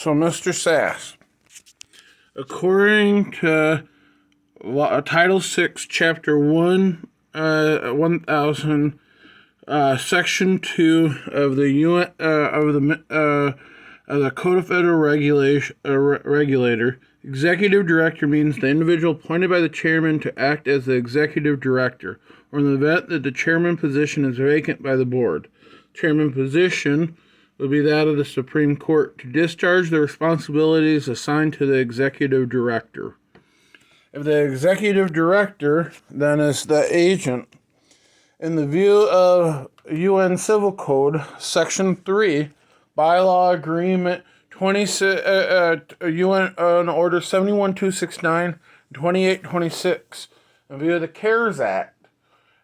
So, Mr. Sass, according to Title 6, Chapter 1000, Section 2 of the UN, of the Code of Federal Regulator, executive director means the individual appointed by the chairman to act as the executive director, or in the event that the chairman position is vacant by the board. Chairman position would be that of the Supreme Court to discharge the responsibilities assigned to the executive director. If the executive director then is the agent, in the view of UN Civil Code, Section 3, Bylaw Agreement 26, UN Order 71269, 2826, in view of the CARES Act,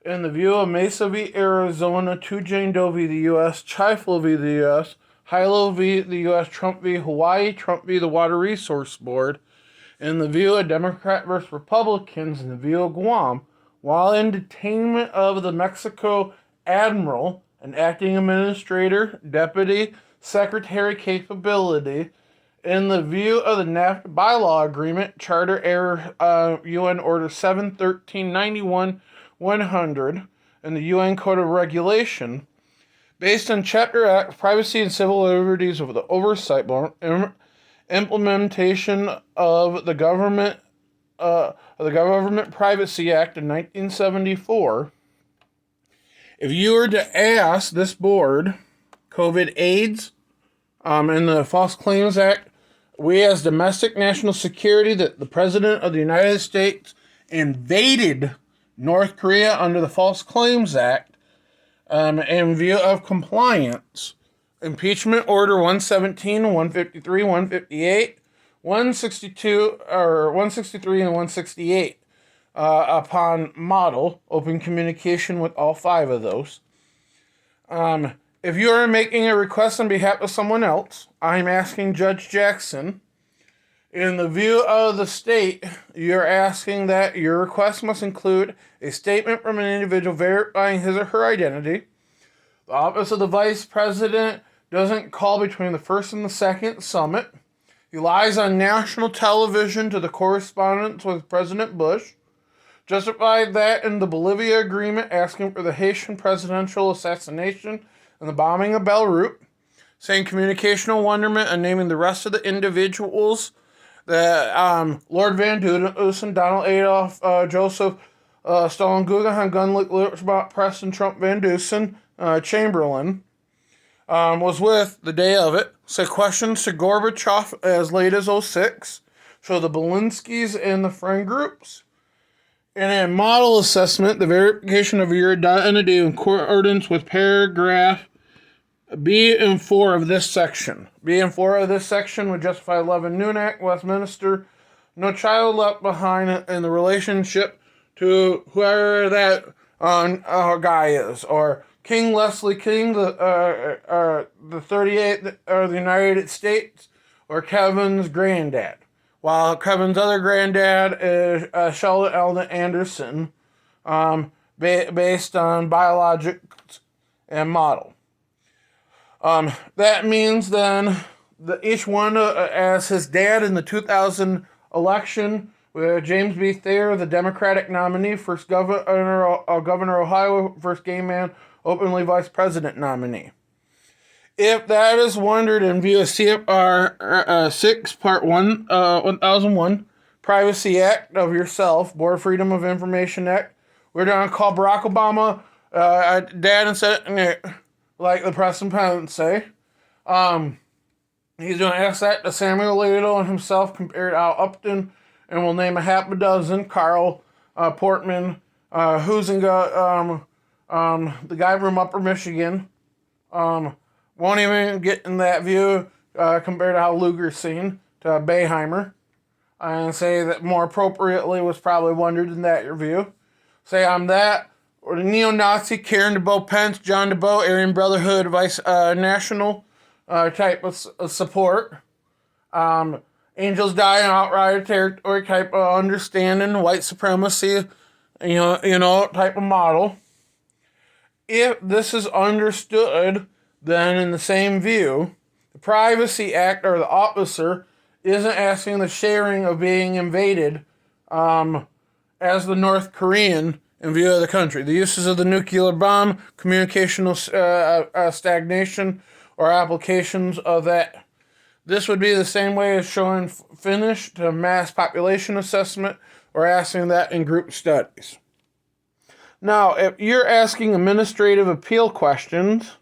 in the view of Mesa v. Arizona, 2 Jane Doe v. the U.S., Chiflo v. the U.S., Hilo v. the U.S., Trump v. Hawaii, Trump v. the Water Resource Board, in the view of Democrat versus Republicans, in the view of Guam, while in detainment of the Mexico Admiral, an acting administrator, deputy, secretary capability, in the view of the NAFTA bylaw agreement, Charter Error UN Order 71391-100, and the UN Code of Regulation, based on Chapter Act, Privacy and Civil Liberties of the Oversight Board, implementation of the Government Privacy Act of 1974. If you were to ask this board, COVID AIDS, and the False Claims Act, we as domestic national security, that the President of the United States invaded North Korea under the False Claims Act, in view of compliance, Impeachment Order 117, 153, 158, 162, or 163 and 168, upon model, open communication with all 5 of those. If you are making a request on behalf of someone else, I'm asking Judge Jackson, in the view of the state, you're asking that your request must include a statement from an individual verifying his or her identity. The Office of the Vice President doesn't call between the first and the second summit. He lies on national television to the correspondence with President Bush. Justified that in the Bolivia agreement, asking for the Haitian presidential assassination and the bombing of Beirut, saying communicational wonderment and naming the rest of the individuals that Lord Van Dusen, Donald Adolf, Joseph Stalin, Guggenheim, Gunlick, Lippert, Preston, Trump, Van Dusen, Chamberlain, was with the day of it. Said questions to Gorbachev as late as 06. So the Belinskis and the friend groups. In a model assessment, the verification of your identity in accordance with paragraph B and 4 of this section. B and 4 of this section would justify 11 Nunak, Westminster, no child left behind in the relationship to whoever that guy is, or King Leslie King, the 38th of the United States, or Kevin's granddad. While Kevin's other granddad is Charlotte Eldon Anderson, based on biologics and model. That means then that each one, as his dad in the 2000 election, James B. Thayer, the Democratic nominee, first governor of Ohio, first gay man, openly vice president nominee. If that is wondered in view of CFR 6, Part 1, 1001, Privacy Act of yourself, Board of Freedom of Information Act, we're going to call Barack Obama dad instead of Nick, like the press and pens say. He's going to ask that to Samuel Alito and himself, compared to Al Upton, and we'll name a half a dozen: Carl Portman, Huizenga, the guy from Upper Michigan. Won't even get in that view compared to how Lugar's seen to Bayheimer. And say that more appropriately was probably wondered in that view. Say I'm that, or the neo-Nazi Karen DeBoe Pence, John DeBoe, Aryan Brotherhood Vice National type of support. Angels die in outright territory type of understanding, white supremacy, type of model. If this is understood, then in the same view, the Privacy Act, or the officer, isn't asking the sharing of being invaded as the North Korean in view of the country. The uses of the nuclear bomb, communicational stagnation, or applications of that. This would be the same way as showing Finnish to mass population assessment or asking that in group studies. Now, if you're asking administrative appeal questions,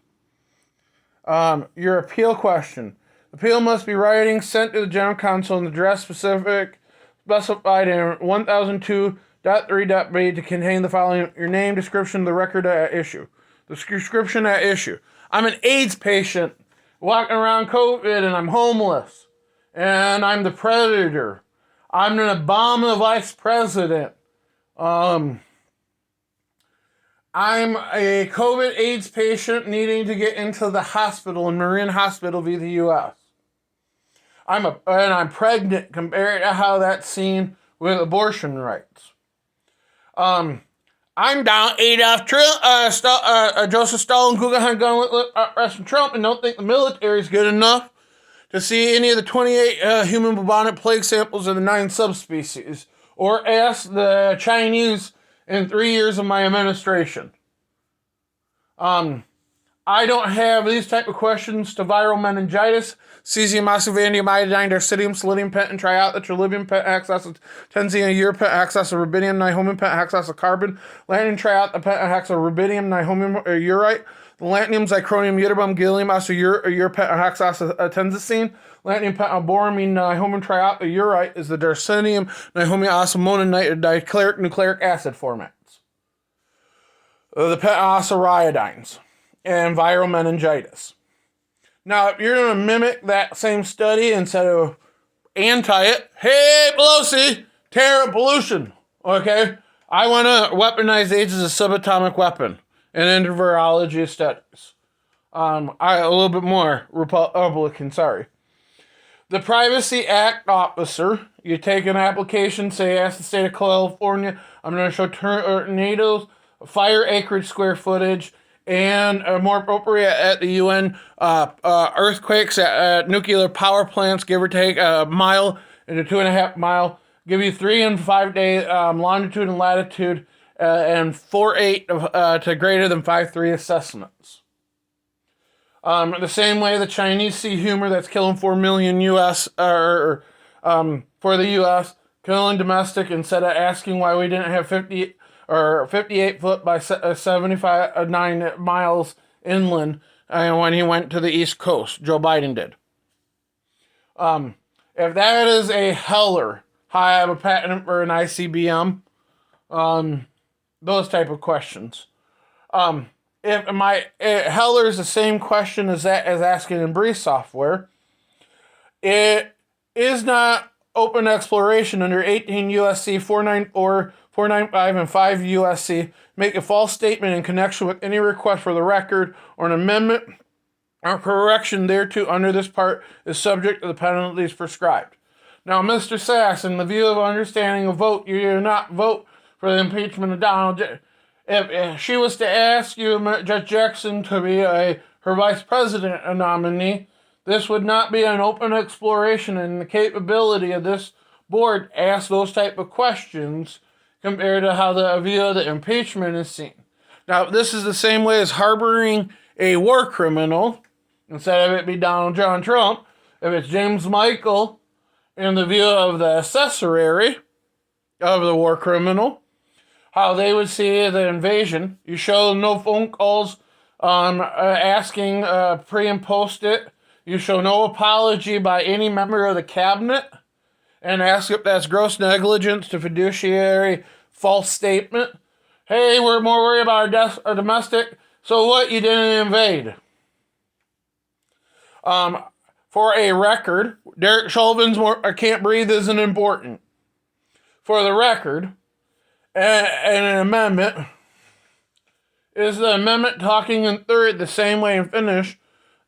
your appeal question. Appeal must be writing sent to the General Counsel in the address specified in 1002.3.b to contain the following: your name, description of the record at issue. The description at issue. I'm an AIDS patient walking around COVID and I'm homeless. And I'm the predator. I'm an Obama vice president. I'm a COVID AIDS patient needing to get into the hospital in Marin Hospital via the U.S. I'm pregnant compared to how that's seen with abortion rights. I'm down Adolf Trump, Joseph Stalin, Guggenheim gun President Trump, and don't think the military is good enough to see any of the 28 human bubonic plague samples of the 9 subspecies, or ask the Chinese in 3 years of my administration. I don't have these type of questions to viral meningitis, cesium, oxyvanadium, iodine, dersidium, selenium, pentin, trialta, trillium, pentahexacyl, tenzine, urapent, hexacyl, rubidium, nihonium, pentahexacyl, carbon, lanthanum, trialta, pentahexacyl, rubidium, nihonium, urite, lanthanum, zirconium, ytterbium, gallium, urapent, hexacyl, tenzicine, lanthanum, pentaboramine, nihonium, trialta, urite is the dersidium, nihonium, osmomonite, dichloric, nucleic acid formats. The pentosoriodines and viral meningitis. Now, if you're going to mimic that same study instead of anti it, hey, Pelosi, terror pollution, okay? I want to weaponize AIDS as a subatomic weapon in virology studies. A little bit more Republican, sorry. The Privacy Act officer, you take an application, say, ask the state of California, I'm going to show tornadoes, fire acreage square footage, and more appropriate at the UN, earthquakes at nuclear power plants, give or take a mile and a 2.5 mile, give you 3 and 5 day longitude and latitude, and 4.8 to greater than 5.3 assessments. The same way the Chinese see humor that's killing 4 million U.S. For the U.S., killing domestic instead of asking why we didn't have 58 foot by 9 miles inland when he went to the East Coast. Joe Biden did. If that is a Heller, I have a patent for an ICBM. Those type of questions. If Heller is the same question as asking in Breeze software, it is not open exploration under 18 USC 494, 495, and 5 USC. Make a false statement in connection with any request for the record or an amendment or correction thereto under this part is subject to the penalties prescribed. Now, Mr. Sass, in the view of understanding a vote, you do not vote for the impeachment of Donald J. If she was to ask you, Judge Jackson, to be her vice president nominee, this would not be an open exploration in the capability of this board to ask those type of questions compared to how the view of the impeachment is seen. Now, this is the same way as harboring a war criminal, instead of it be Donald John Trump, if it's James Michael in the view of the accessory of the war criminal, how they would see the invasion. You show no phone calls asking pre and post it. You show no apology by any member of the cabinet and ask if that's gross negligence to fiduciary false statement. Hey, we're more worried about our domestic. So what? You didn't invade. For a record, Derek Chauvin's I can't breathe isn't important. For the record, an amendment is the amendment talking in third the same way in Finnish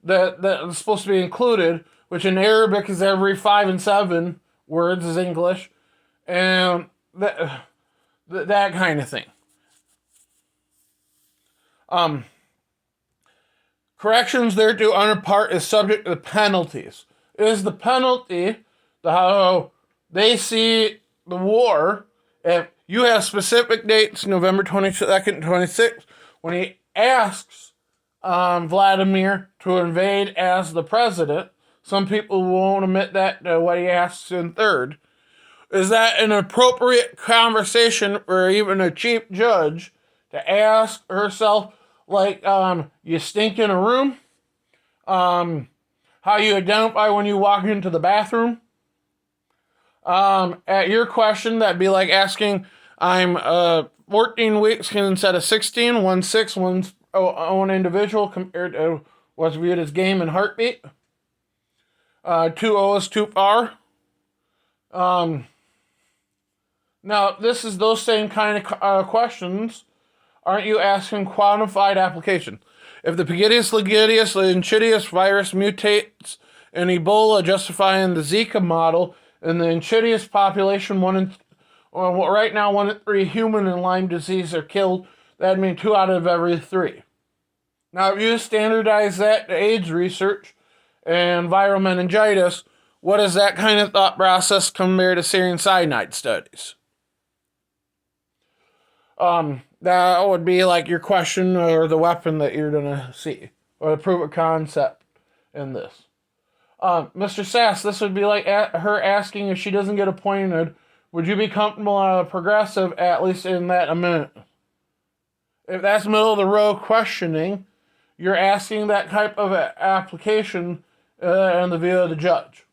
that is supposed to be included, which in Arabic is every 5 and 7 words is English, and that kind of thing. Corrections thereto under part is subject to the penalties. Is the penalty how they see the war? If you have specific dates, November 22nd, 26th, when he asks Vladimir to invade as the president, some people won't admit that what he asks in third. Is that an appropriate conversation for even a chief judge to ask herself, like, you stink in a room? How you identify when you walk into the bathroom? At your question, that'd be like asking, I'm 14 weeks instead of 16, 1 individual compared to what's viewed as game and heartbeat. 2 is too far. Now, this is those same kind of questions. Aren't you asking quantified application? If the Pagidus ligidius insidious virus mutates in Ebola, justifying the Zika model, and the insidious population, right now 1 in 3 human and Lyme disease are killed, that'd mean 2 out of every 3. Now, if you standardize that to AIDS research and viral meningitis, what is that kind of thought process compared to Syrian cyanide studies? That would be like your question or the weapon that you're going to see, or the proof of concept in this. Mr. Sass, this would be like her asking if she doesn't get appointed, would you be comfortable progressive, at least in that a minute? If that's middle of the road questioning, you're asking that type of application in the view of the judge.